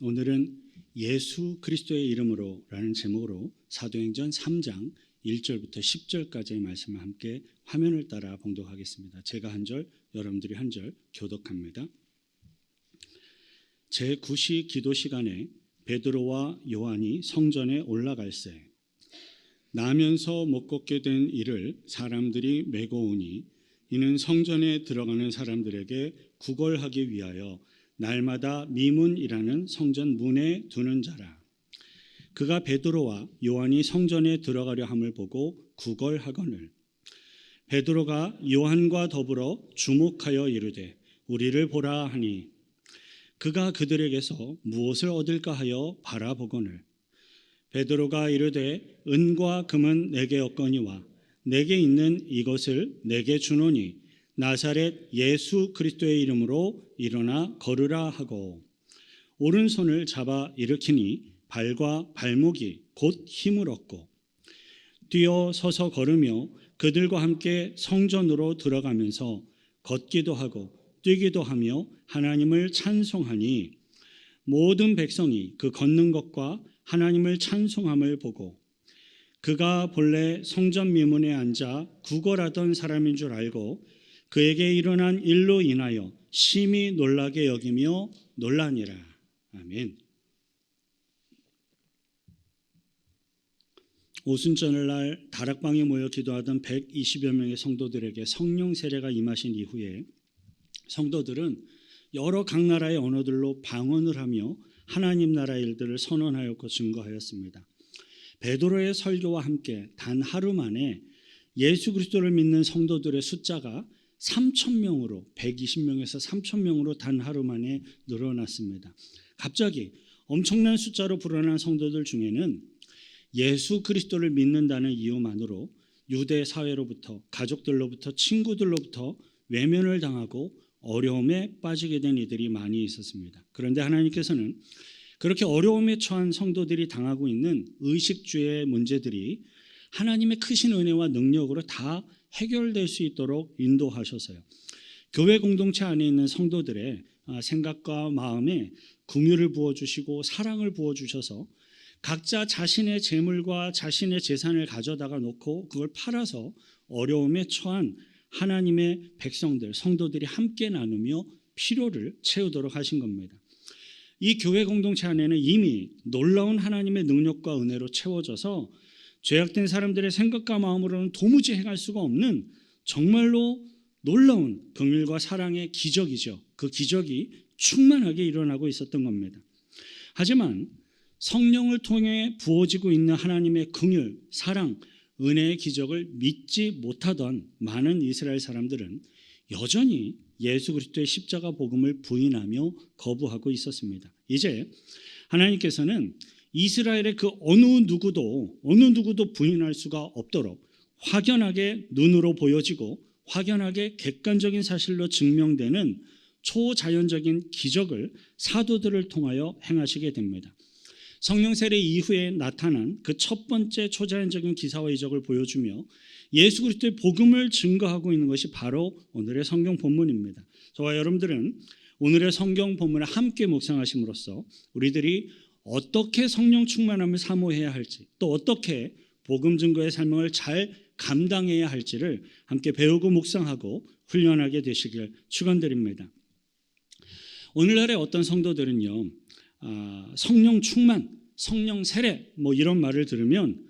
오늘은 예수 그리스도의 이름으로라는 제목으로 사도행전 3장 1절부터 10절까지의 말씀을 함께 화면을 따라 봉독하겠습니다. 제가 한 절, 여러분들이 한 절 교독합니다. 제9시 기도 시간에 베드로와 요한이 성전에 올라갈새 나면서 못 걷게 된 이를 사람들이 메고 오니 이는 성전에 들어가는 사람들에게 구걸하기 위하여 날마다 미문이라는 성전 문에 두는 자라. 그가 베드로와 요한이 성전에 들어가려 함을 보고 구걸하거늘 베드로가 요한과 더불어 주목하여 이르되 우리를 보라 하니 그가 그들에게서 무엇을 얻을까 하여 바라보거늘 베드로가 이르되 은과 금은 내게 없거니와 내게 있는 이것을 내게 주노니 나사렛 예수 그리스도의 이름으로 일어나 걸으라 하고 오른손을 잡아 일으키니 발과 발목이 곧 힘을 얻고 뛰어 서서 걸으며 그들과 함께 성전으로 들어가면서 걷기도 하고 뛰기도 하며 하나님을 찬송하니 모든 백성이 그 걷는 것과 하나님을 찬송함을 보고 그가 본래 성전 미문에 앉아 구걸하던 사람인 줄 알고 그에게 일어난 일로 인하여 심히 놀라게 여기며 놀라니라. 아멘. 오순절날 다락방에 모여 기도하던 120여 명의 성도들에게 성령 세례가 임하신 이후에 성도들은 여러 각 나라의 언어들로 방언을 하며 하나님 나라의 일들을 선언하였고 증거하였습니다. 베드로의 설교와 함께 단 하루 만에 예수 그리스도를 믿는 성도들의 숫자가 3,000명으로 120명에서 3,000명으로 단 하루 만에 늘어났습니다. 갑자기 엄청난 숫자로 불어난 성도들 중에는 예수 그리스도를 믿는다는 이유만으로 유대 사회로부터 가족들로부터 친구들로부터 외면을 당하고 어려움에 빠지게 된 이들이 많이 있었습니다. 그런데 하나님께서는 그렇게 어려움에 처한 성도들이 당하고 있는 의식주의 문제들이 하나님의 크신 은혜와 능력으로 다 해결될 수 있도록 인도하셔서요. 교회 공동체 안에 있는 성도들의 생각과 마음에 긍휼을 부어주시고 사랑을 부어주셔서 각자 자신의 재물과 자신의 재산을 가져다가 놓고 그걸 팔아서 어려움에 처한 하나님의 백성들, 성도들이 함께 나누며 필요를 채우도록 하신 겁니다. 이 교회 공동체 안에는 이미 놀라운 하나님의 능력과 은혜로 채워져서 죄악된 사람들의 생각과 마음으로는 도무지 행할 수가 없는 정말로 놀라운 긍휼과 사랑의 기적이죠. 그 기적이 충만하게 일어나고 있었던 겁니다. 하지만 성령을 통해 부어지고 있는 하나님의 긍휼, 사랑, 은혜의 기적을 믿지 못하던 많은 이스라엘 사람들은 여전히 예수 그리스도의 십자가 복음을 부인하며 거부하고 있었습니다. 이제 하나님께서는 이스라엘의 그 어느 누구도 부인할 수가 없도록 확연하게 눈으로 보여지고 확연하게 객관적인 사실로 증명되는 초자연적인 기적을 사도들을 통하여 행하시게 됩니다. 성령 세례 이후에 나타난 그 첫 번째 초자연적인 기사와 이적을 보여주며 예수 그리스도의 복음을 증거하고 있는 것이 바로 오늘의 성경 본문입니다. 저와 여러분들은 오늘의 성경 본문을 함께 묵상하심으로써 우리들이 어떻게 성령 충만함을 사모해야 할지 또 어떻게 복음 증거의 삶을 잘 감당해야 할지를 함께 배우고 묵상하고 훈련하게 되시길 축원드립니다. 오늘날의 어떤 성도들은요. 성령 충만, 성령 세례 이런 말을 들으면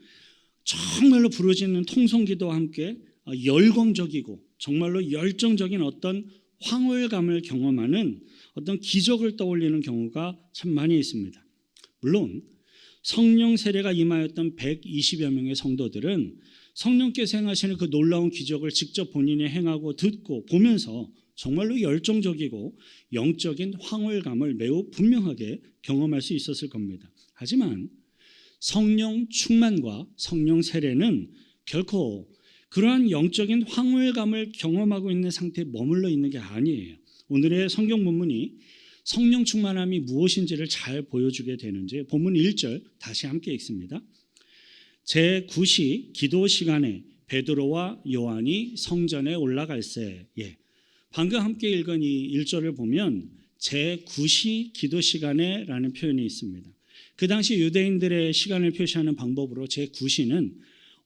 정말로 부르짖는 통성기도와 함께 열광적이고 정말로 열정적인 어떤 황홀감을 경험하는 어떤 기적을 떠올리는 경우가 참 많이 있습니다. 물론 성령 세례가 임하였던 120여 명의 성도들은 성령께서 행하시는 그 놀라운 기적을 직접 본인이 행하고 듣고 보면서 정말로 열정적이고 영적인 황홀감을 매우 분명하게 경험할 수 있었을 겁니다. 하지만 성령 충만과 성령 세례는 결코 그러한 영적인 황홀감을 경험하고 있는 상태에 머물러 있는 게 아니에요. 오늘의 성경 본문이 성령 충만함이 무엇인지를 잘 보여주게 되는지 본문 1절 다시 함께 읽습니다. 제9시 기도 시간에 베드로와 요한이 성전에 올라갈새. 방금 함께 읽은 이 1절을 보면 제9시 기도 시간에라는 표현이 있습니다. 그 당시 유대인들의 시간을 표시하는 방법으로 제9시는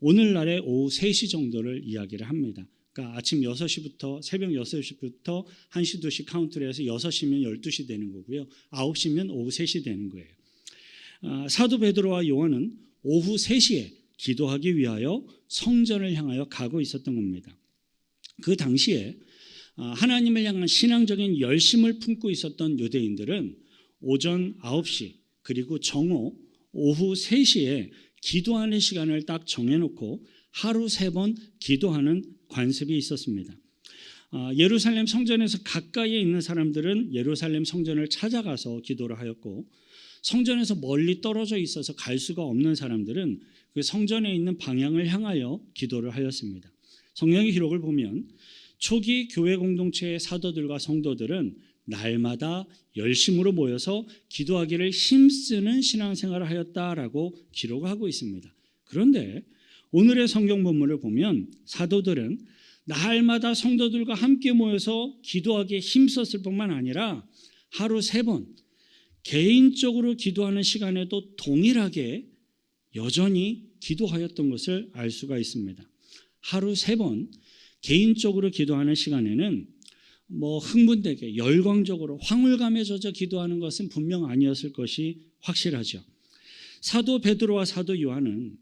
오늘날의 오후 3시 정도를 이야기를 합니다. 그러니까 아침 6시부터 새벽 6시부터 1시, 2시 카운트를 해서 6시면 12시 되는 거고요. 9시면 오후 3시 되는 거예요. 사도 베드로와 요한은 오후 3시에 기도하기 위하여 성전을 향하여 가고 있었던 겁니다. 그 당시에 하나님을 향한 신앙적인 열심을 품고 있었던 유대인들은 오전 9시 그리고 정오 오후 3시에 기도하는 시간을 딱 정해놓고 하루 3번 기도하는 관습이 있었습니다. 예루살렘 성전에서 가까이에 있는 사람들은 예루살렘 성전을 찾아가서 기도를 하였고, 성전에서 멀리 떨어져 있어서 갈 수가 없는 사람들은 그 성전에 있는 방향을 향하여 기도를 하였습니다. 성경의 기록을 보면 초기 교회 공동체의 사도들과 성도들은 날마다 열심으로 모여서 기도하기를 힘쓰는 신앙생활을 하였다라고 기록하고 있습니다. 그런데 오늘의 성경 본문을 보면 사도들은 날마다 성도들과 함께 모여서 기도하기에 힘썼을 뿐만 아니라 하루 3번 개인적으로 기도하는 시간에도 동일하게 여전히 기도하였던 것을 알 수가 있습니다. 하루 3번 개인적으로 기도하는 시간에는 흥분되게 열광적으로 황홀감에 젖어 기도하는 것은 분명 아니었을 것이 확실하죠. 사도 베드로와 사도 요한은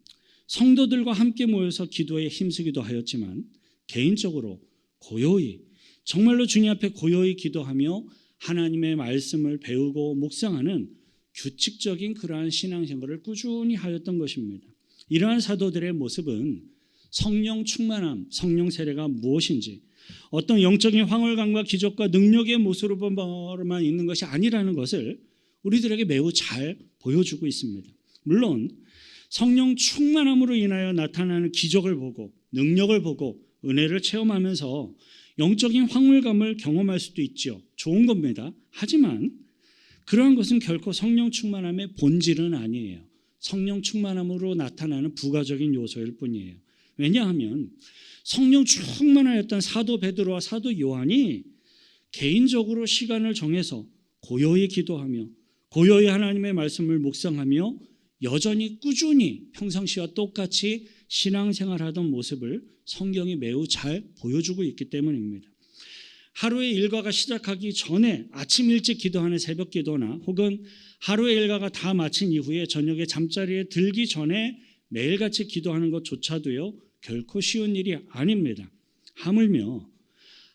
성도들과 함께 모여서 기도에 힘쓰기도 하였지만 개인적으로 고요히 정말로 주님 앞에 고요히 기도하며 하나님의 말씀을 배우고 묵상하는 규칙적인 그러한 신앙생활을 꾸준히 하였던 것입니다. 이러한 사도들의 모습은 성령 충만함, 성령 세례가 무엇인지, 어떤 영적인 황홀감과 기적과 능력의 모습으로만 있는 것이 아니라는 것을 우리들에게 매우 잘 보여주고 있습니다. 물론 성령 충만함으로 인하여 나타나는 기적을 보고 능력을 보고 은혜를 체험하면서 영적인 황홀감을 경험할 수도 있죠. 좋은 겁니다. 하지만 그러한 것은 결코 성령 충만함의 본질은 아니에요. 성령 충만함으로 나타나는 부가적인 요소일 뿐이에요. 왜냐하면 성령 충만하였던 사도 베드로와 사도 요한이 개인적으로 시간을 정해서 고요히 기도하며 고요히 하나님의 말씀을 묵상하며 여전히 꾸준히 평상시와 똑같이 신앙생활하던 모습을 성경이 매우 잘 보여주고 있기 때문입니다. 하루의 일과가 시작하기 전에 아침 일찍 기도하는 새벽 기도나 혹은 하루의 일과가 다 마친 이후에 저녁에 잠자리에 들기 전에 매일같이 기도하는 것조차도요 결코 쉬운 일이 아닙니다. 하물며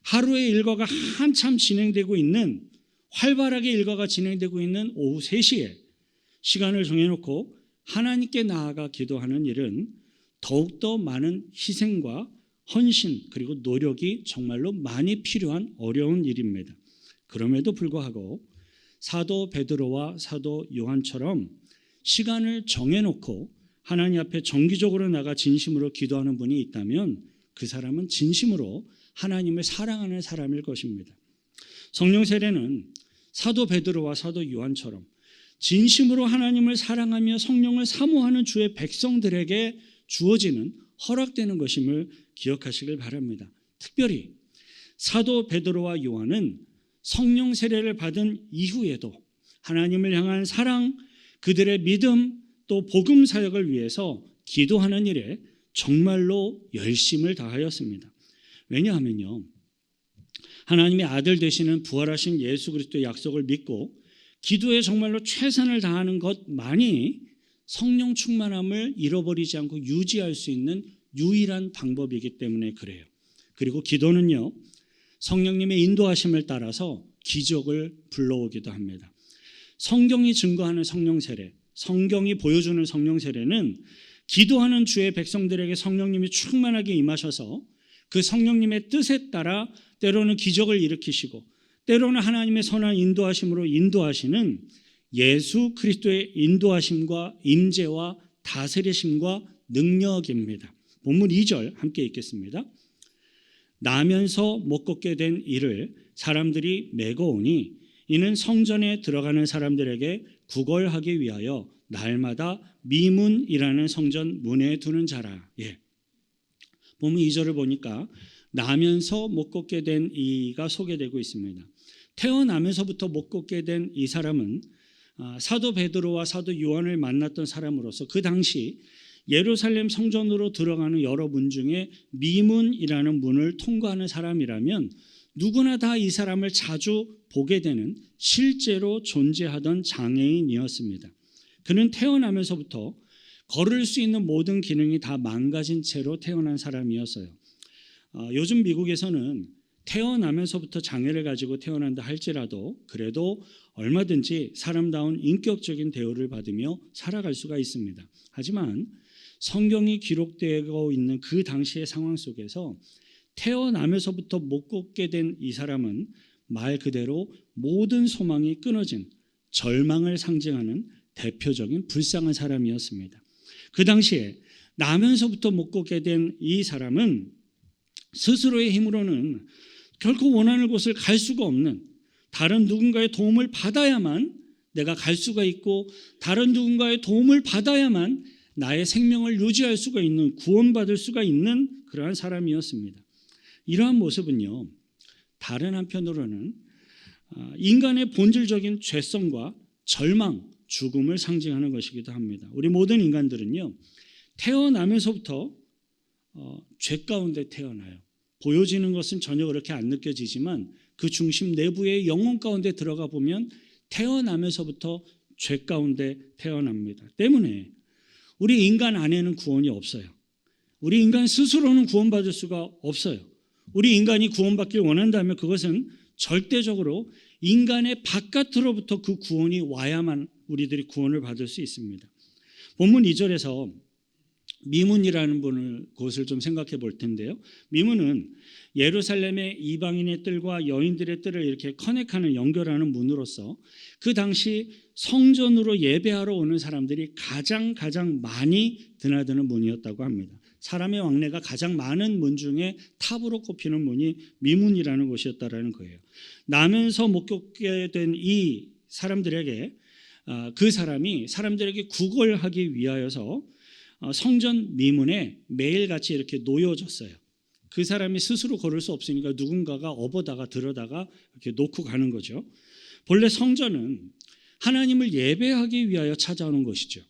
하루의 일과가 한참 진행되고 있는 활발하게 일과가 진행되고 있는 오후 3시에 시간을 정해놓고 하나님께 나아가 기도하는 일은 더욱더 많은 희생과 헌신 그리고 노력이 정말로 많이 필요한 어려운 일입니다. 그럼에도 불구하고 사도 베드로와 사도 요한처럼 시간을 정해놓고 하나님 앞에 정기적으로 나가 진심으로 기도하는 분이 있다면 그 사람은 진심으로 하나님을 사랑하는 사람일 것입니다. 성령 세례는 사도 베드로와 사도 요한처럼 진심으로 하나님을 사랑하며 성령을 사모하는 주의 백성들에게 주어지는 허락되는 것임을 기억하시길 바랍니다. 특별히 사도 베드로와 요한은 성령 세례를 받은 이후에도 하나님을 향한 사랑, 그들의 믿음, 또 복음 사역을 위해서 기도하는 일에 정말로 열심을 다하였습니다. 왜냐하면요, 하나님의 아들 되시는 부활하신 예수 그리스도의 약속을 믿고 기도에 정말로 최선을 다하는 것만이 성령 충만함을 잃어버리지 않고 유지할 수 있는 유일한 방법이기 때문에 그래요. 그리고 기도는요, 성령님의 인도하심을 따라서 기적을 불러오기도 합니다. 성경이 증거하는 성령 세례, 성경이 보여주는 성령 세례는 기도하는 주의 백성들에게 성령님이 충만하게 임하셔서 그 성령님의 뜻에 따라 때로는 기적을 일으키시고 때로는 하나님의 선한 인도하심으로 인도하시는 예수 그리스도의 인도하심과 임재와 다스리심과 능력입니다. 본문 2절 함께 읽겠습니다. 나면서 못 걷게 된 이를 사람들이 메고오니 이는 성전에 들어가는 사람들에게 구걸하기 위하여 날마다 미문이라는 성전 문에 두는 자라. 본문 2절을 보니까 나면서 못 걷게 된 이가 소개되고 있습니다. 태어나면서부터 못 걷게 된 이 사람은 사도 베드로와 사도 요한을 만났던 사람으로서 그 당시 예루살렘 성전으로 들어가는 여러 문 중에 미문이라는 문을 통과하는 사람이라면 누구나 다 이 사람을 자주 보게 되는 실제로 존재하던 장애인이었습니다. 그는 태어나면서부터 걸을 수 있는 모든 기능이 다 망가진 채로 태어난 사람이었어요. 요즘 미국에서는 태어나면서부터 장애를 가지고 태어난다 할지라도 그래도 얼마든지 사람다운 인격적인 대우를 받으며 살아갈 수가 있습니다. 하지만 성경이 기록되고 있는 그 당시의 상황 속에서 태어나면서부터 못 걷게 된 이 사람은 말 그대로 모든 소망이 끊어진 절망을 상징하는 대표적인 불쌍한 사람이었습니다. 그 당시에 나면서부터 못 걷게 된 이 사람은 스스로의 힘으로는 결코 원하는 곳을 갈 수가 없는, 다른 누군가의 도움을 받아야만 내가 갈 수가 있고 다른 누군가의 도움을 받아야만 나의 생명을 유지할 수가 있는, 구원받을 수가 있는 그러한 사람이었습니다. 이러한 모습은요, 다른 한편으로는 인간의 본질적인 죄성과 절망, 죽음을 상징하는 것이기도 합니다. 우리 모든 인간들은요, 태어나면서부터 죄 가운데 태어나요. 보여지는 것은 전혀 그렇게 안 느껴지지만 그 중심 내부의 영혼 가운데 들어가 보면 태어나면서부터 죄 가운데 태어납니다. 때문에 우리 인간 안에는 구원이 없어요. 우리 인간 스스로는 구원받을 수가 없어요. 우리 인간이 구원받길 원한다면 그것은 절대적으로 인간의 바깥으로부터 그 구원이 와야만 우리들이 구원을 받을 수 있습니다. 본문 2절에서 미문이라는 곳을 좀 생각해 볼 텐데요. 미문은 예루살렘의 이방인의 뜰과 여인들의 뜰을 이렇게 커넥하는, 연결하는 문으로서 그 당시 성전으로 예배하러 오는 사람들이 가장 많이 드나드는 문이었다고 합니다. 사람의 왕래가 가장 많은 문 중에 탑으로 꼽히는 문이 미문이라는 곳이었다라는 거예요. 나면서 못 걷게 된 이 사람들에게 그 사람이 사람들에게 구걸하기 위하여서 성전 미문에 매일같이 이렇게 놓여졌어요. 그 사람이 스스로 걸을 수 없으니까 누군가가 업어다가 들어다가 이렇게 놓고 가는 거죠. 본래 성전은 하나님을 예배하기 위하여 찾아오는 것이죠.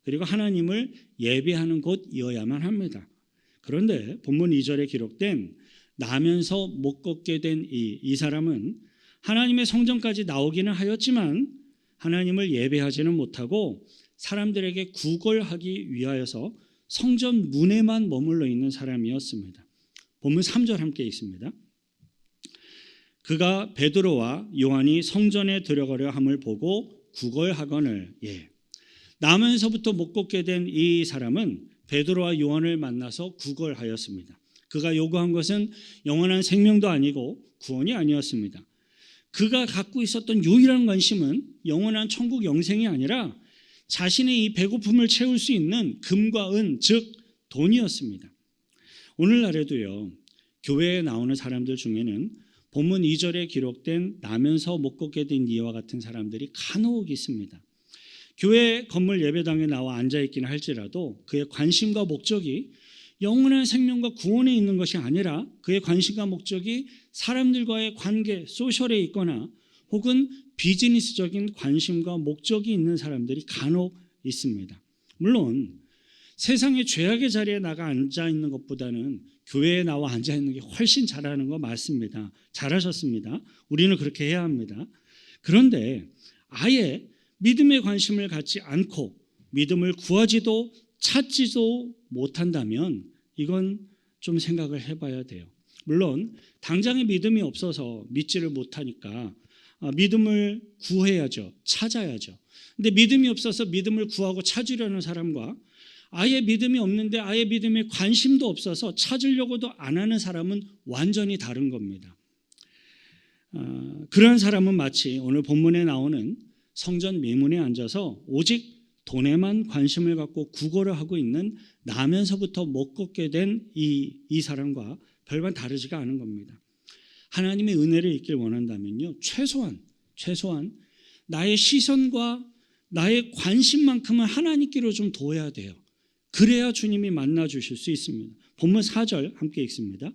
그리고 하나님을 예배하는 곳이어야만 합니다. 그런데 본문 2절에 기록된 나면서 못 걷게 된 이 사람은 하나님의 성전까지 나오기는 하였지만 하나님을 예배하지는 못하고 사람들에게 구걸하기 위하여서 성전 문에만 머물러 있는 사람이었습니다. 본문 3절 함께 있습니다. 그가 베드로와 요한이 성전에 들어가려 함을 보고 구걸하거늘. 나면서부터 못 걷게 된 이 사람은 베드로와 요한을 만나서 구걸하였습니다. 그가 요구한 것은 영원한 생명도 아니고 구원이 아니었습니다. 그가 갖고 있었던 유일한 관심은 영원한 천국 영생이 아니라 자신의 이 배고픔을 채울 수 있는 금과 은, 즉 돈이었습니다. 오늘날에도요, 교회에 나오는 사람들 중에는 본문 2절에 기록된 나면서 못 걷게 된 이와 같은 사람들이 간혹 있습니다. 교회 건물 예배당에 나와 앉아있기는 할지라도 그의 관심과 목적이 영원한 생명과 구원에 있는 것이 아니라 그의 관심과 목적이 사람들과의 관계, 소셜에 있거나 혹은 비즈니스적인 관심과 목적이 있는 사람들이 간혹 있습니다. 물론 세상의 죄악의 자리에 나가 앉아있는 것보다는 교회에 나와 앉아있는 게 훨씬 잘하는 거 맞습니다. 잘하셨습니다. 우리는 그렇게 해야 합니다. 그런데 아예 믿음에 관심을 갖지 않고 믿음을 구하지도 찾지도 못한다면 이건 좀 생각을 해봐야 돼요. 물론 당장의 믿음이 없어서 믿지를 못하니까 믿음을 구해야죠. 찾아야죠. 근데 믿음이 없어서 믿음을 구하고 찾으려는 사람과 아예 믿음이 없는데 아예 믿음에 관심도 없어서 찾으려고도 안 하는 사람은 완전히 다른 겁니다. 그런 사람은 마치 오늘 본문에 나오는 성전 미문에 앉아서 오직 돈에만 관심을 갖고 구걸을 하고 있는 나면서부터 못 걷게 된 이 사람과 별반 다르지가 않은 겁니다. 하나님의 은혜를 잊길 원한다면요, 최소한 나의 시선과 나의 관심만큼은 하나님께로 좀 둬야 돼요. 그래야 주님이 만나 주실 수 있습니다. 본문 4절 함께 읽습니다.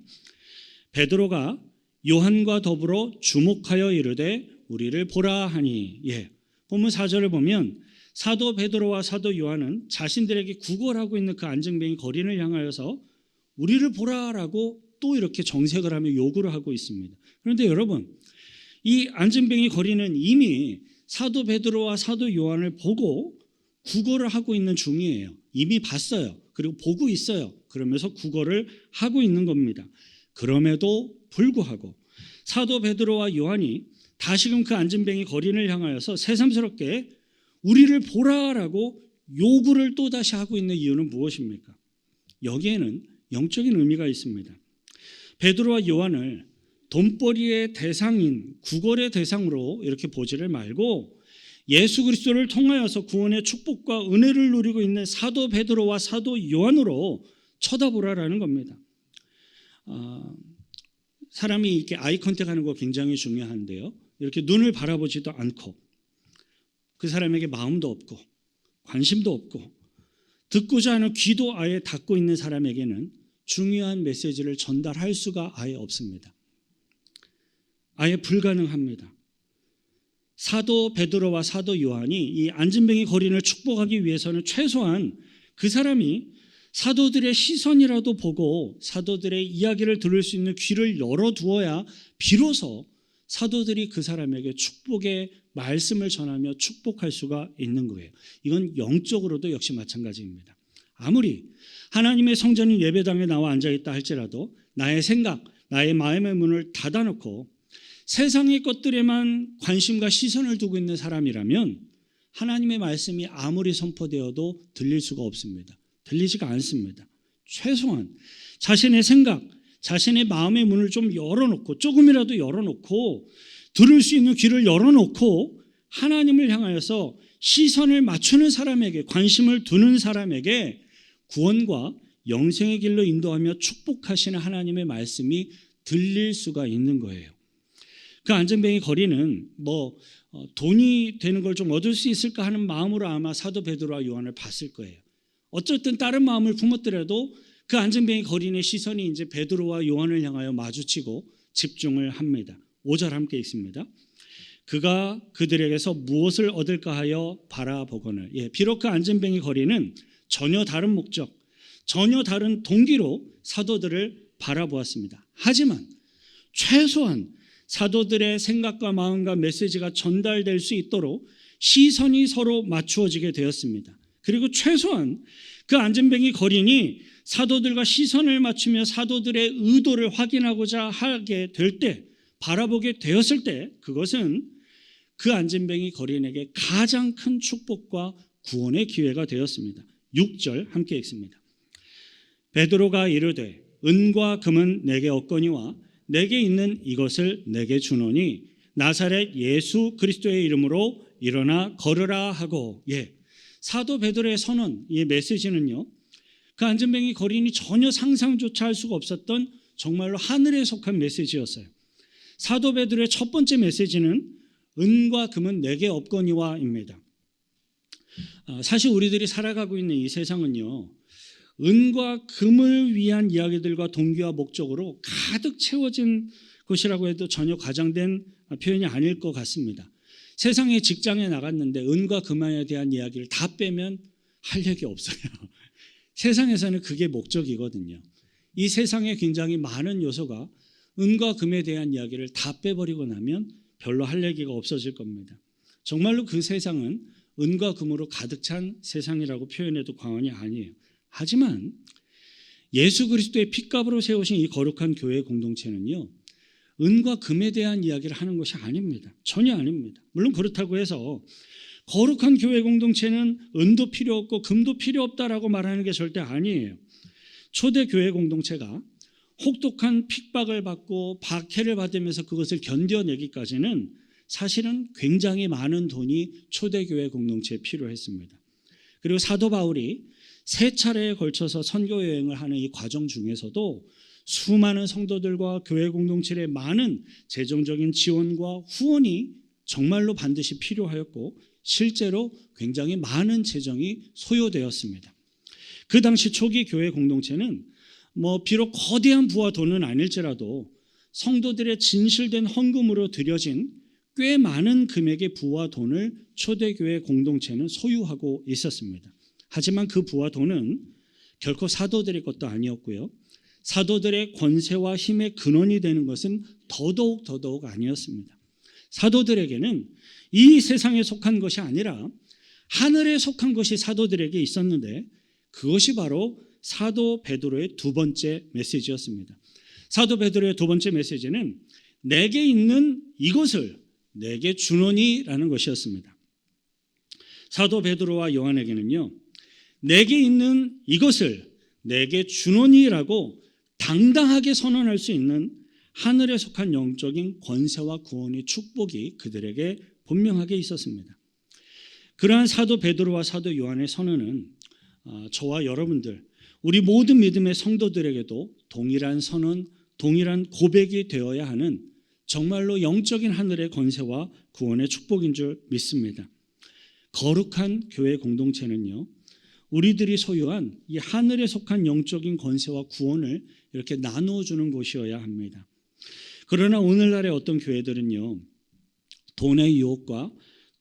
베드로가 요한과 더불어 주목하여 이르되 우리를 보라 하니. 본문 4절을 보면 사도 베드로와 사도 요한은 자신들에게 구걸하고 있는 그 안증뱅이 거린을 향하여서 우리를 보라라고 또 이렇게 정색을 하며 요구를 하고 있습니다. 그런데 여러분, 이 안증뱅이 거린은 이미 사도 베드로와 사도 요한을 보고 구걸을 하고 있는 중이에요. 이미 봤어요. 그리고 보고 있어요. 그러면서 구걸을 하고 있는 겁니다. 그럼에도 불구하고 사도 베드로와 요한이 다시금 그 안증뱅이 거린을 향하여서 새삼스럽게 우리를 보라라고 요구를 또다시 하고 있는 이유는 무엇입니까? 여기에는 영적인 의미가 있습니다. 베드로와 요한을 돈벌이의 대상인 구걸의 대상으로 이렇게 보지를 말고 예수 그리스도를 통하여서 구원의 축복과 은혜를 누리고 있는 사도 베드로와 사도 요한으로 쳐다보라라는 겁니다. 사람이 이렇게 아이 컨택하는 거 굉장히 중요한데요. 이렇게 눈을 바라보지도 않고 그 사람에게 마음도 없고 관심도 없고 듣고자 하는 귀도 아예 닫고 있는 사람에게는 중요한 메시지를 전달할 수가 아예 없습니다. 아예 불가능합니다. 사도 베드로와 사도 요한이 이 안진뱅이 거린을 축복하기 위해서는 최소한 그 사람이 사도들의 시선이라도 보고 사도들의 이야기를 들을 수 있는 귀를 열어두어야 비로소 사도들이 그 사람에게 축복의 말씀을 전하며 축복할 수가 있는 거예요. 이건 영적으로도 역시 마찬가지입니다. 아무리 하나님의 성전인 예배당에 나와 앉아있다 할지라도 나의 생각, 나의 마음의 문을 닫아놓고 세상의 것들에만 관심과 시선을 두고 있는 사람이라면 하나님의 말씀이 아무리 선포되어도 들릴 수가 없습니다. 들리지가 않습니다. 최소한 자신의 생각, 자신의 마음의 문을 좀 열어놓고 조금이라도 열어놓고 들을 수 있는 귀를 열어놓고 하나님을 향하여서 시선을 맞추는 사람에게, 관심을 두는 사람에게 구원과 영생의 길로 인도하며 축복하시는 하나님의 말씀이 들릴 수가 있는 거예요. 그 안증뱅이 거리는 돈이 되는 걸 좀 얻을 수 있을까 하는 마음으로 아마 사도 베드로와 요한을 봤을 거예요. 어쨌든 다른 마음을 품었더라도 그 안증뱅이 거린의 시선이 이제 베드로와 요한을 향하여 마주치고 집중을 합니다. 5절 함께 읽습니다. 그가 그들에게서 무엇을 얻을까 하여 바라보거늘. 비록 그 안증뱅이 거린은 전혀 다른 목적, 전혀 다른 동기로 사도들을 바라보았습니다. 하지만 최소한 사도들의 생각과 마음과 메시지가 전달될 수 있도록 시선이 서로 맞추어지게 되었습니다. 그리고 최소한 그 안증뱅이 거린이 사도들과 시선을 맞추며 사도들의 의도를 확인하고자 하게 될 때, 바라보게 되었을 때 그것은 그 안증뱅이 거린에게 가장 큰 축복과 구원의 기회가 되었습니다. 6절 함께 읽습니다. 베드로가 이르되 은과 금은 내게 없거니와 내게 있는 이것을 내게 주노니 나사렛 예수 그리스도의 이름으로 일어나 걸으라 하고. 사도 베드로의 선언, 이 메시지는요, 그 안증뱅이 거린이 전혀 상상조차 할 수가 없었던 정말로 하늘에 속한 메시지였어요. 사도 베드로의 첫 번째 메시지는 은과 금은 내게 없거니와입니다. 사실 우리들이 살아가고 있는 이 세상은요, 은과 금을 위한 이야기들과 동기와 목적으로 가득 채워진 것이라고 해도 전혀 과장된 표현이 아닐 것 같습니다. 세상의 직장에 나갔는데 은과 금에 대한 이야기를 다 빼면 할 얘기 없어요. 세상에서는 그게 목적이거든요. 이 세상에 굉장히 많은 요소가 은과 금에 대한 이야기를 다 빼버리고 나면 별로 할 얘기가 없어질 겁니다. 정말로 그 세상은 은과 금으로 가득 찬 세상이라고 표현해도 과언이 아니에요. 하지만 예수 그리스도의 핏값으로 세우신 이 거룩한 교회 공동체는요, 은과 금에 대한 이야기를 하는 것이 아닙니다. 전혀 아닙니다. 물론 그렇다고 해서 거룩한 교회 공동체는 은도 필요 없고 금도 필요 없다라고 말하는 게 절대 아니에요. 초대 교회 공동체가 혹독한 핍박을 받고 박해를 받으면서 그것을 견뎌내기까지는 사실은 굉장히 많은 돈이 초대 교회 공동체에 필요했습니다. 그리고 사도 바울이 3차례에 걸쳐서 선교 여행을 하는 이 과정 중에서도 수많은 성도들과 교회 공동체의 많은 재정적인 지원과 후원이 정말로 반드시 필요하였고 실제로 굉장히 많은 재정이 소요되었습니다. 그 당시 초기 교회 공동체는 비록 거대한 부와 돈은 아닐지라도 성도들의 진실된 헌금으로 드려진 꽤 많은 금액의 부와 돈을 초대교회 공동체는 소유하고 있었습니다. 하지만 그 부와 돈은 결코 사도들의 것도 아니었고요. 사도들의 권세와 힘의 근원이 되는 것은 더더욱 아니었습니다. 사도들에게는 이 세상에 속한 것이 아니라 하늘에 속한 것이 사도들에게 있었는데 그것이 바로 사도 베드로의 두 번째 메시지였습니다. 사도 베드로의 두 번째 메시지는 내게 있는 이것을 내게 주노니라는 것이었습니다. 사도 베드로와 요한에게는요, 내게 있는 이것을 내게 주노니라고 당당하게 선언할 수 있는 하늘에 속한 영적인 권세와 구원의 축복이 그들에게 분명하게 있었습니다. 그러한 사도 베드로와 사도 요한의 선언은 저와 여러분들, 우리 모든 믿음의 성도들에게도 동일한 선언, 동일한 고백이 되어야 하는 정말로 영적인 하늘의 권세와 구원의 축복인 줄 믿습니다. 거룩한 교회 공동체는요, 우리들이 소유한 이 하늘에 속한 영적인 권세와 구원을 이렇게 나누어 주는 곳이어야 합니다. 그러나 오늘날의 어떤 교회들은요, 돈의 유혹과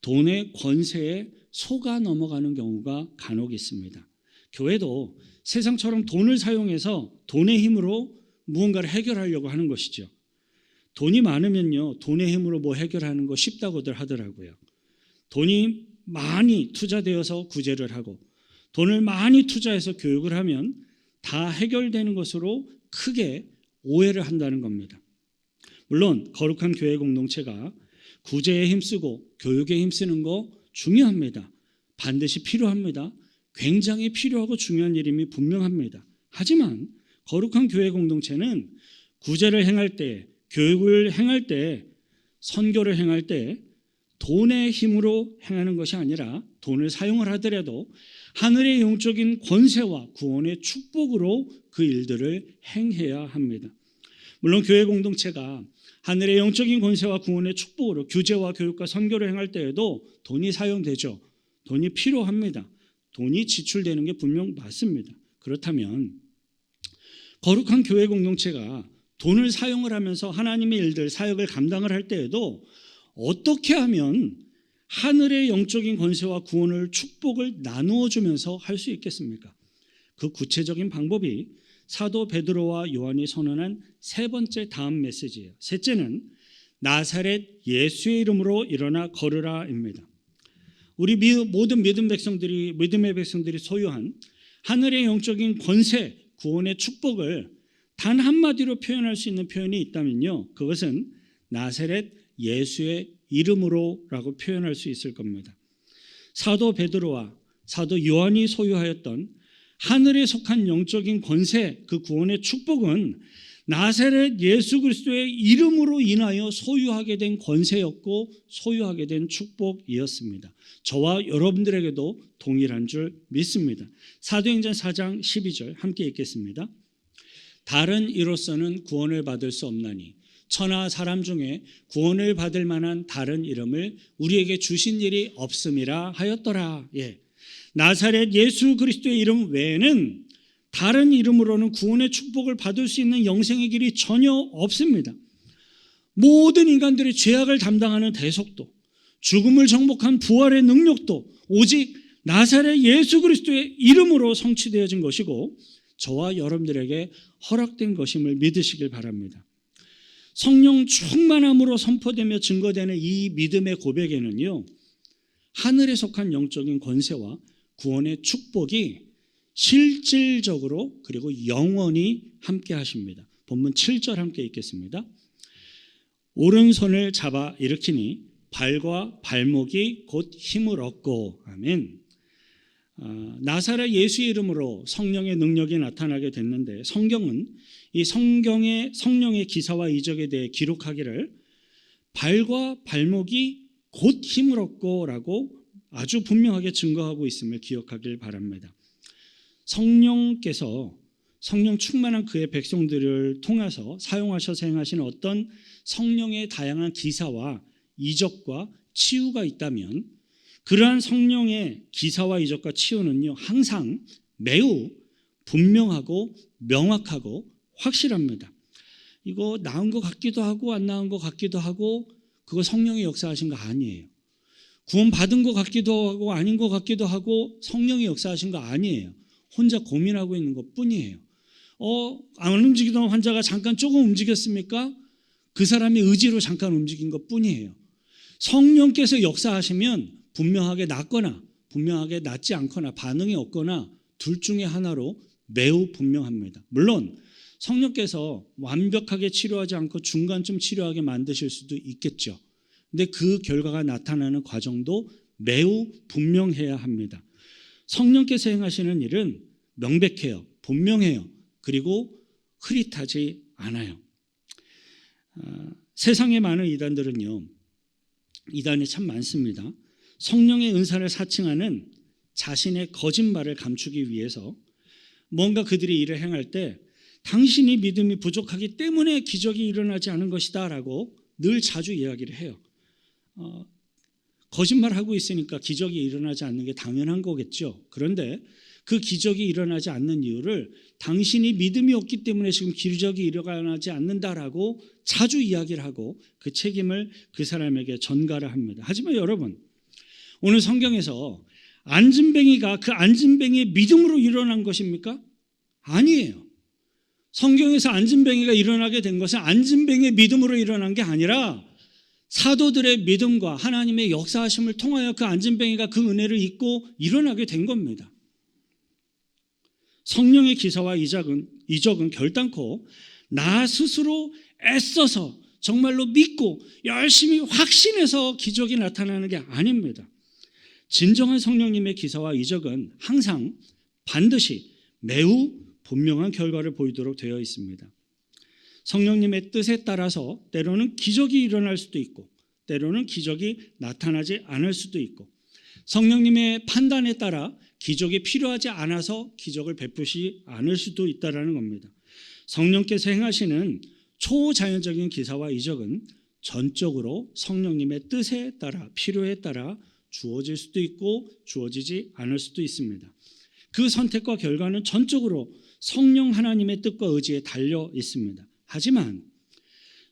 돈의 권세에 속아 넘어가는 경우가 간혹 있습니다. 교회도 세상처럼 돈을 사용해서 돈의 힘으로 무언가를 해결하려고 하는 것이죠. 돈이 많으면요, 돈의 힘으로 뭐 해결하는 거 쉽다고들 하더라고요. 돈이 많이 투자되어서 구제를 하고 돈을 많이 투자해서 교육을 하면 다 해결되는 것으로 크게 오해를 한다는 겁니다. 물론 거룩한 교회 공동체가 구제에 힘쓰고 교육에 힘쓰는 거 중요합니다. 반드시 필요합니다. 굉장히 필요하고 중요한 일임이 분명합니다. 하지만 거룩한 교회 공동체는 구제를 행할 때, 교육을 행할 때, 선교를 행할 때 돈의 힘으로 행하는 것이 아니라 돈을 사용을 하더라도 하늘의 영적인 권세와 구원의 축복으로 그 일들을 행해야 합니다. 물론 교회 공동체가 하늘의 영적인 권세와 구원의 축복으로 규제와 교육과 선교를 행할 때에도 돈이 사용되죠. 돈이 필요합니다. 돈이 지출되는 게 분명 맞습니다. 그렇다면 거룩한 교회 공동체가 돈을 사용을 하면서 하나님의 일들, 사역을 감당을 할 때에도 어떻게 하면 하늘의 영적인 권세와 구원을 축복을 나누어 주면서 할 수 있겠습니까? 그 구체적인 방법이 사도 베드로와 요한이 선언한 세 번째 다음 메시지예요. 셋째는 나사렛 예수의 이름으로 일어나 걸으라입니다. 우리 모든 믿음의 백성들이 소유한 하늘의 영적인 권세, 구원의 축복을 단 한마디로 표현할 수 있는 표현이 있다면요, 그것은 나사렛 예수의 이름으로라고 표현할 수 있을 겁니다. 사도 베드로와 사도 요한이 소유하였던 하늘에 속한 영적인 권세, 그 구원의 축복은 나사렛 예수 그리스도의 이름으로 인하여 소유하게 된 권세였고 소유하게 된 축복이었습니다. 저와 여러분들에게도 동일한 줄 믿습니다. 사도행전 4장 12절 함께 읽겠습니다. 다른 이로서는 구원을 받을 수 없나니 천하 사람 중에 구원을 받을 만한 다른 이름을 우리에게 주신 일이 없음이라 하였더라. 나사렛 예수 그리스도의 이름 외에는 다른 이름으로는 구원의 축복을 받을 수 있는 영생의 길이 전혀 없습니다. 모든 인간들의 죄악을 담당하는 대속도, 죽음을 정복한 부활의 능력도 오직 나사렛 예수 그리스도의 이름으로 성취되어진 것이고 저와 여러분들에게 허락된 것임을 믿으시길 바랍니다. 성령 충만함으로 선포되며 증거되는 이 믿음의 고백에는요, 하늘에 속한 영적인 권세와 구원의 축복이 실질적으로 그리고 영원히 함께 하십니다. 본문 7절 함께 읽겠습니다. 오른손을 잡아 일으키니 발과 발목이 곧 힘을 얻고. 아멘. 나사렛 예수의 이름으로 성령의 능력이 나타나게 됐는데 성경은 이 성령의 기사와 이적에 대해 기록하기를 발과 발목이 곧 힘을 얻고라고 아주 분명하게 증거하고 있음을 기억하길 바랍니다. 성령께서 성령 충만한 그의 백성들을 통해서 사용하셔서 행하시는 어떤 성령의 다양한 기사와 이적과 치유가 있다면 그러한 성령의 기사와 이적과 치유는요, 항상 매우 분명하고 명확하고 확실합니다. 이거 나은 것 같기도 하고 안 나은 것 같기도 하고 그거 성령이 역사하신 거 아니에요. 구원받은 것 같기도 하고 아닌 것 같기도 하고 성령이 역사하신 거 아니에요. 혼자 고민하고 있는 것 뿐이에요. 안 움직이던 환자가 잠깐 조금 움직였습니까? 그 사람의 의지로 잠깐 움직인 것 뿐이에요. 성령께서 역사하시면 분명하게 낫거나 분명하게 낫지 않거나 반응이 없거나 둘 중에 하나로 매우 분명합니다. 물론 성령께서 완벽하게 치료하지 않고 중간쯤 치료하게 만드실 수도 있겠죠. 근데 그 결과가 나타나는 과정도 매우 분명해야 합니다. 성령께서 행하시는 일은 명백해요. 분명해요. 그리고 흐릿하지 않아요. 세상에 많은 이단들은요, 이단이 참 많습니다. 성령의 은사를 사칭하는 자신의 거짓말을 감추기 위해서 뭔가 그들이 일을 행할 때 당신이 믿음이 부족하기 때문에 기적이 일어나지 않은 것이다 라고 늘 자주 이야기를 해요. 거짓말하고 있으니까 기적이 일어나지 않는 게 당연한 거겠죠. 그런데 그 기적이 일어나지 않는 이유를 당신이 믿음이 없기 때문에 지금 기적이 일어나지 않는다라고 자주 이야기를 하고 그 책임을 그 사람에게 전가를 합니다. 하지만 여러분, 오늘 성경에서 안진뱅이가 그 안진뱅이의 믿음으로 일어난 것입니까? 아니에요. 성경에서 안진뱅이가 일어나게 된 것은 안진뱅이의 믿음으로 일어난 게 아니라 사도들의 믿음과 하나님의 역사하심을 통하여 그 안진뱅이가 그 은혜를 잊고 일어나게 된 겁니다. 성령의 기사와 이적은 결단코 나 스스로 애써서 정말로 믿고 열심히 확신해서 기적이 나타나는 게 아닙니다. 진정한 성령님의 기사와 이적은 항상 반드시 매우 분명한 결과를 보이도록 되어 있습니다. 성령님의 뜻에 따라서 때로는 기적이 일어날 수도 있고 때로는 기적이 나타나지 않을 수도 있고 성령님의 판단에 따라 기적이 필요하지 않아서 기적을 베푸시 않을 수도 있다는 겁니다. 성령께서 행하시는 초자연적인 기사와 이적은 전적으로 성령님의 뜻에 따라 필요에 따라 주어질 수도 있고 주어지지 않을 수도 있습니다. 그 선택과 결과는 전적으로 성령 하나님의 뜻과 의지에 달려 있습니다. 하지만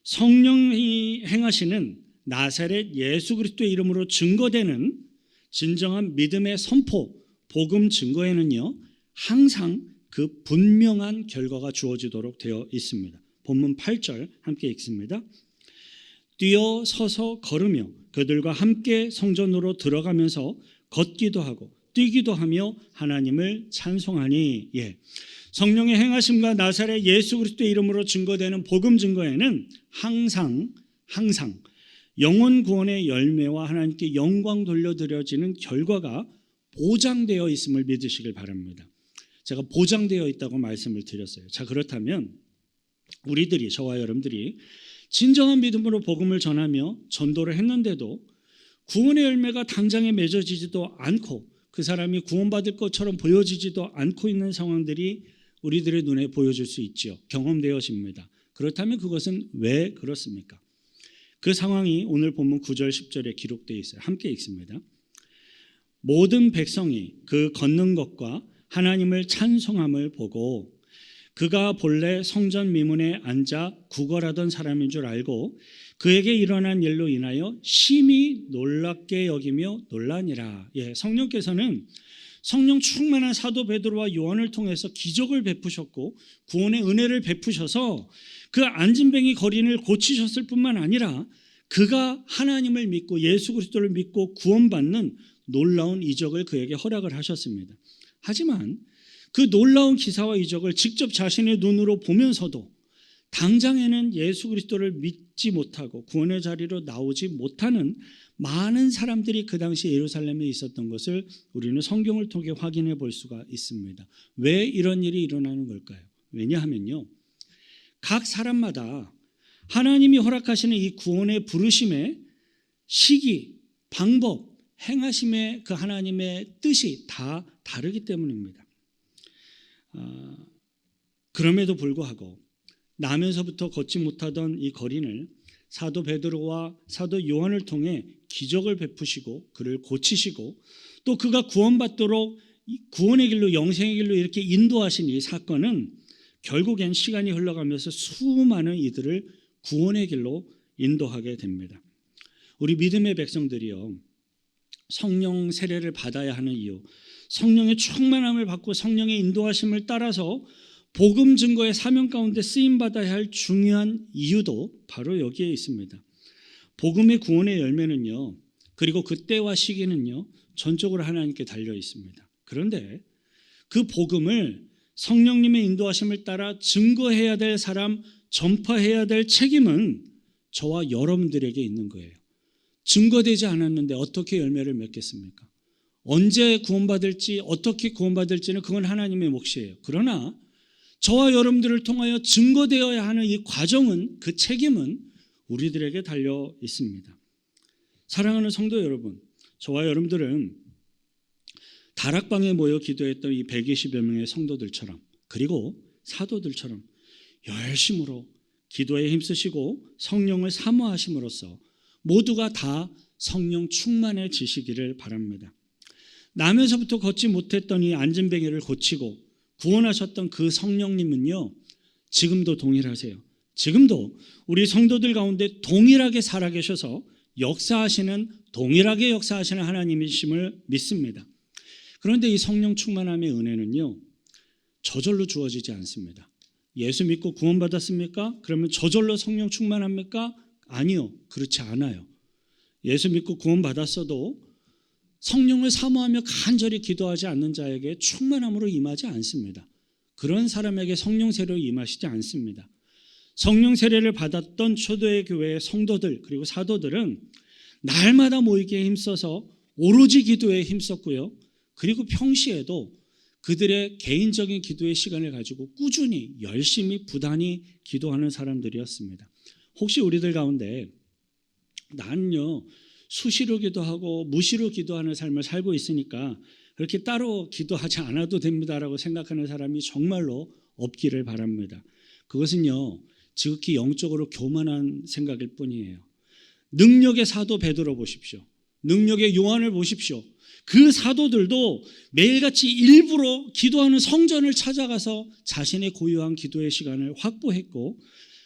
성령이 행하시는 나사렛 예수 그리스도의 이름으로 증거되는 진정한 믿음의 선포, 복음 증거에는요, 항상 그 분명한 결과가 주어지도록 되어 있습니다. 본문 8절 함께 읽습니다. 뛰어 서서 걸으며 그들과 함께 성전으로 들어가면서 걷기도 하고 뛰기도 하며 하나님을 찬송하니. 성령의 행하심과 나사렛 예수 그리스도의 이름으로 증거되는 복음 증거에는 항상 영혼 구원의 열매와 하나님께 영광 돌려드려지는 결과가 보장되어 있음을 믿으시길 바랍니다. 제가 보장되어 있다고 말씀을 드렸어요. 자, 그렇다면 우리들이, 저와 여러분들이 진정한 믿음으로 복음을 전하며 전도를 했는데도 구원의 열매가 당장에 맺어지지도 않고 그 사람이 구원받을 것처럼 보여지지도 않고 있는 상황들이 우리들의 눈에 보여질 수 있죠. 경험되어집니다. 그렇다면 그것은 왜 그렇습니까? 그 상황이 오늘 본문 9절 10절에 기록되어 있어요. 함께 읽습니다. 모든 백성이 그 걷는 것과 하나님을 찬송함을 보고 그가 본래 성전 미문에 앉아 구걸하던 사람인 줄 알고 그에게 일어난 일로 인하여 심히 놀랍게 여기며 놀라니라. 성령께서는 성령 충만한 사도 베드로와 요한을 통해서 기적을 베푸셨고 구원의 은혜를 베푸셔서 그 안진뱅이 거린을 고치셨을 뿐만 아니라 그가 하나님을 믿고 예수 그리스도를 믿고 구원받는 놀라운 이적을 그에게 허락을 하셨습니다. 하지만 그 놀라운 기사와 이적을 직접 자신의 눈으로 보면서도 당장에는 예수 그리스도를 믿지 못하고 구원의 자리로 나오지 못하는 많은 사람들이 그 당시 예루살렘에 있었던 것을 우리는 성경을 통해 확인해 볼 수가 있습니다. 왜 이런 일이 일어나는 걸까요? 왜냐하면요, 각 사람마다 하나님이 허락하시는 이 구원의 부르심의 시기, 방법, 행하심의 그 하나님의 뜻이 다 다르기 때문입니다. 그럼에도 불구하고 나면서부터 걷지 못하던 이 거린을 사도 베드로와 사도 요한을 통해 기적을 베푸시고 그를 고치시고 또 그가 구원받도록 구원의 길로 영생의 길로 이렇게 인도하신 이 사건은 결국엔 시간이 흘러가면서 수많은 이들을 구원의 길로 인도하게 됩니다. 우리 믿음의 백성들이요, 성령 세례를 받아야 하는 이유, 성령의 충만함을 받고 성령의 인도하심을 따라서 복음 증거의 사명 가운데 쓰임받아야 할 중요한 이유도 바로 여기에 있습니다. 복음의 구원의 열매는요, 그리고 그 때와 시기는요, 전적으로 하나님께 달려 있습니다. 그런데 그 복음을 성령님의 인도하심을 따라 증거해야 될 사람, 전파해야 될 책임은 저와 여러분들에게 있는 거예요. 증거되지 않았는데 어떻게 열매를 맺겠습니까? 언제 구원받을지, 어떻게 구원받을지는 그건 하나님의 몫이에요. 그러나 저와 여러분들을 통하여 증거되어야 하는 이 과정은, 그 책임은 우리들에게 달려 있습니다. 사랑하는 성도 여러분, 저와 여러분들은 다락방에 모여 기도했던 이 120여 명의 성도들처럼, 그리고 사도들처럼 열심으로 기도에 힘쓰시고 성령을 사모하심으로써 모두가 다 성령 충만해지시기를 바랍니다. 남에서부터 걷지 못했던 이 안진뱅이를 고치고 구원하셨던 그 성령님은요, 지금도 동일하세요. 지금도 우리 성도들 가운데 동일하게 살아계셔서 동일하게 역사하시는 하나님이심을 믿습니다. 그런데 이 성령 충만함의 은혜는요, 저절로 주어지지 않습니다. 예수 믿고 구원받았습니까? 그러면 저절로 성령 충만합니까? 아니요, 그렇지 않아요. 예수 믿고 구원받았어도 성령을 사모하며 간절히 기도하지 않는 자에게 충만함으로 임하지 않습니다. 그런 사람에게 성령 세례로 임하시지 않습니다. 성령 세례를 받았던 초대의 교회의 성도들 그리고 사도들은 날마다 모이기에 힘써서 오로지 기도에 힘썼고요. 그리고 평시에도 그들의 개인적인 기도의 시간을 가지고 꾸준히 열심히 부단히 기도하는 사람들이었습니다. 혹시 우리들 가운데 나는요, 수시로 기도하고 무시로 기도하는 삶을 살고 있으니까 그렇게 따로 기도하지 않아도 됩니다라고 생각하는 사람이 정말로 없기를 바랍니다. 그것은요, 지극히 영적으로 교만한 생각일 뿐이에요. 능력의 사도 베드로 보십시오. 능력의 요한을 보십시오. 그 사도들도 매일같이 일부러 기도하는 성전을 찾아가서 자신의 고유한 기도의 시간을 확보했고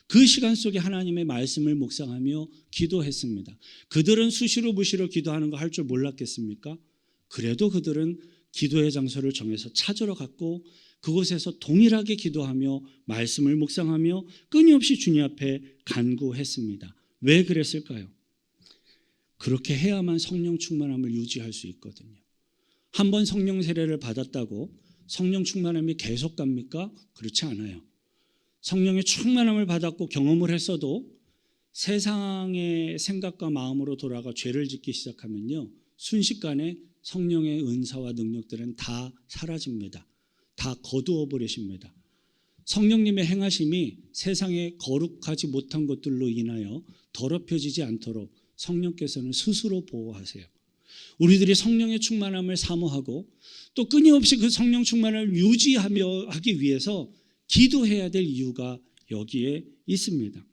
그 시간 속에 하나님의 말씀을 묵상하며 기도했습니다. 그들은 수시로 무시로 기도하는 거 할 줄 몰랐겠습니까? 그래도 그들은 기도의 장소를 정해서 찾으러 갔고 그곳에서 동일하게 기도하며 말씀을 묵상하며 끊임없이 주님 앞에 간구했습니다. 왜 그랬을까요? 그렇게 해야만 성령 충만함을 유지할 수 있거든요. 한번 성령 세례를 받았다고 성령 충만함이 계속 갑니까? 그렇지 않아요. 성령의 충만함을 받았고 경험을 했어도 세상의 생각과 마음으로 돌아가 죄를 짓기 시작하면요, 순식간에 성령의 은사와 능력들은 다 사라집니다. 다 거두어 버리십니다. 성령님의 행하심이 세상에 거룩하지 못한 것들로 인하여 더럽혀지지 않도록 성령께서는 스스로 보호하세요. 우리들이 성령의 충만함을 사모하고 또 끊임없이 그 성령 충만함을 유지하며 하기 위해서 기도해야 될 이유가 여기에 있습니다.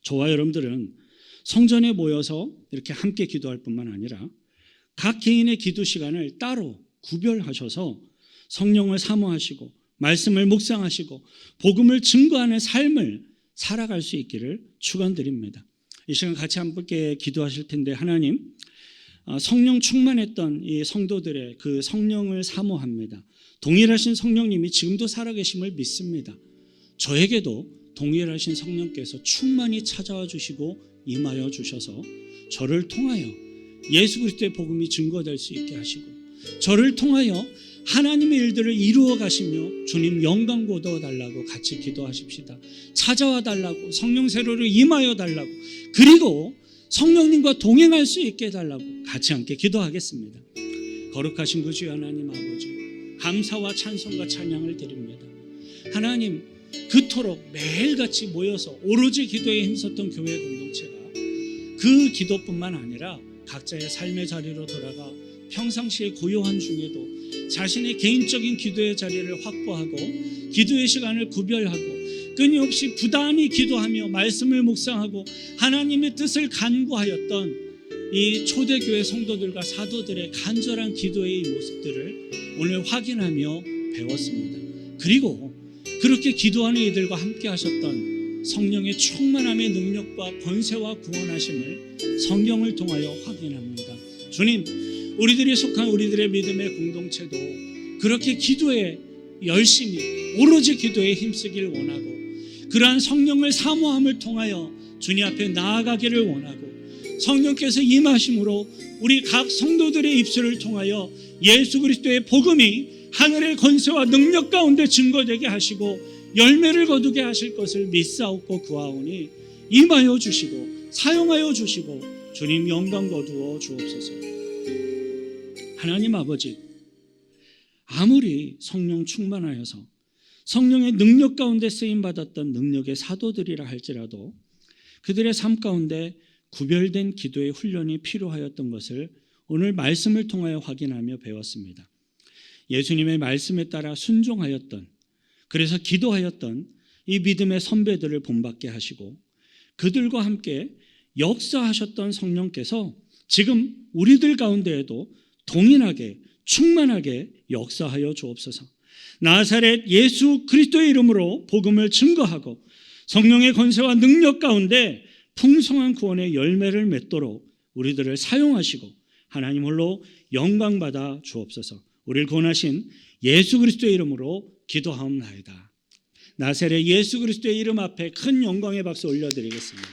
저와 여러분들은 성전에 모여서 이렇게 함께 기도할 뿐만 아니라 각 개인의 기도 시간을 따로 구별하셔서 성령을 사모하시고 말씀을 묵상하시고 복음을 증거하는 삶을 살아갈 수 있기를 축원드립니다. 이 시간 같이 함께 기도하실 텐데, 하나님, 성령 충만했던 이 성도들의 그 성령을 사모합니다. 동일하신 성령님이 지금도 살아계심을 믿습니다. 저에게도 동일하신 성령께서 충만히 찾아와 주시고 임하여 주셔서 저를 통하여 예수 그리스도의 복음이 증거될 수 있게 하시고 저를 통하여 하나님의 일들을 이루어 가시며 주님 영광 거두어 달라고 같이 기도하십시다. 찾아와 달라고, 성령 세례로 임하여 달라고, 그리고 성령님과 동행할 수 있게 해달라고 같이 함께 기도하겠습니다. 거룩하신 그 주 하나님 아버지, 감사와 찬송과 찬양을 드립니다. 하나님, 그토록 매일같이 모여서 오로지 기도에 힘썼던 교회 공동체가 그 기도뿐만 아니라 각자의 삶의 자리로 돌아가 평상시에 고요한 중에도 자신의 개인적인 기도의 자리를 확보하고 기도의 시간을 구별하고 끊임없이 부단히 기도하며 말씀을 묵상하고 하나님의 뜻을 간구하였던 이 초대교회 성도들과 사도들의 간절한 기도의 모습들을 오늘 확인하며 배웠습니다. 그리고 그렇게 기도하는 이들과 함께 하셨던 성령의 충만함의 능력과 권세와 구원하심을 성경을 통하여 확인합니다. 주님, 우리들이 속한 우리들의 믿음의 공동체도 그렇게 기도에 열심히 오로지 기도에 힘쓰길 원하고 그러한 성령을 사모함을 통하여 주님 앞에 나아가기를 원하고 성령께서 임하심으로 우리 각 성도들의 입술을 통하여 예수 그리스도의 복음이 하늘의 권세와 능력 가운데 증거되게 하시고 열매를 거두게 하실 것을 믿사옵고 구하오니 임하여 주시고 사용하여 주시고 주님 영광 거두어 주옵소서. 하나님 아버지, 아무리 성령 충만하여서 성령의 능력 가운데 쓰임받았던 능력의 사도들이라 할지라도 그들의 삶 가운데 구별된 기도의 훈련이 필요하였던 것을 오늘 말씀을 통하여 확인하며 배웠습니다. 예수님의 말씀에 따라 순종하였던, 그래서 기도하였던 이 믿음의 선배들을 본받게 하시고 그들과 함께 역사하셨던 성령께서 지금 우리들 가운데에도 동일하게 충만하게 역사하여 주옵소서. 나사렛 예수 그리스도의 이름으로 복음을 증거하고 성령의 권세와 능력 가운데 풍성한 구원의 열매를 맺도록 우리들을 사용하시고 하나님 홀로 영광받아 주옵소서. 우리를 구원하신 예수 그리스도의 이름으로 기도하옵나이다. 나사렛 예수 그리스도의 이름 앞에 큰 영광의 박수 올려드리겠습니다.